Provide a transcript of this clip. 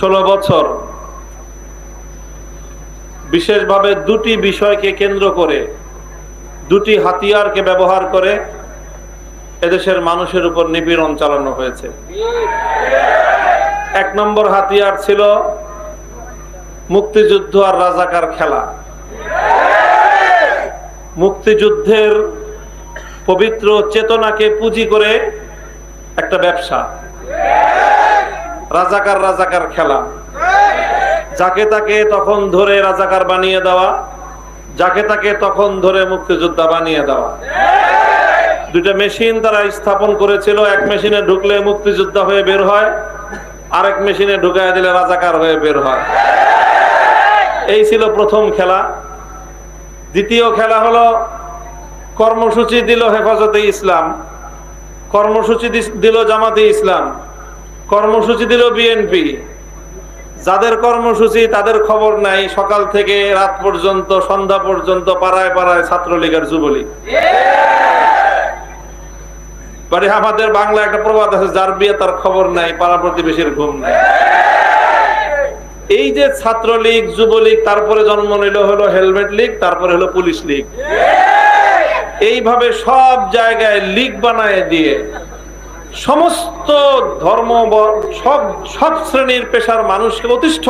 16 বছর বিশেষভাবে দুটি বিষয়কে কেন্দ্র করে, দুটি হাতিয়ারকে ব্যবহার করে এদেশের মানুষের উপর নিপীড়ন চালানো হয়েছে। এক নম্বর হাতিয়ার ছিল মুক্তিযুদ্ধ আর রাজাকার খেলা। মুক্তিযুদ্ধের পবিত্র চেতনাকে পুঁজি করে একটা ব্যবসা, রাজাকার খেলা। যাকে তাকে তখন ধরে রাজাকার বানিয়ে দেওয়া, যাকে তাকে তখন ধরে মুক্তিযোদ্ধা বানিয়ে দেওয়া। দুইটা মেশিন তারা স্থাপন করেছিল। এক মেশিনে ঢুকলে মুক্তিযোদ্ধা হয়ে বের হয়, আরেক মেশিনে ঢুকায় দিলে রাজাকার হয়ে বের হয়। এই ছিল প্রথম খেলা। দ্বিতীয় খেলা হলো কর্মসূচি দিল হেফাজতে ইসলাম, কর্মসূচি দিল জামাতে ইসলাম, কর্মসূচি দিল বিএনপি। যাদের কর্মসূচি তাদের খবর নাই, সকাল থেকে রাত পর্যন্ত, সন্ধ্যা পর্যন্ত পাড়ায় পাড়ায় ছাত্রলীগের যুবলীগ। মানে আমাদের বাংলা একটা প্রবাদ আছে, যার বিয়ে তার খবর নাই, পাড়া প্রতিবেশীর ঘুম নাই। এই যে ছাত্রলীগ, যুবলীগ, তারপরে জন্ম নিল হলো হেলমেট লীগ, তারপরে হলো পুলিশ লীগ। এইভাবে সব জায়গায় লীগ বানায় দিয়ে সমস্ত ধর্ম, সব শ্রেণীর পেশার মানুষকে অতিষ্ঠ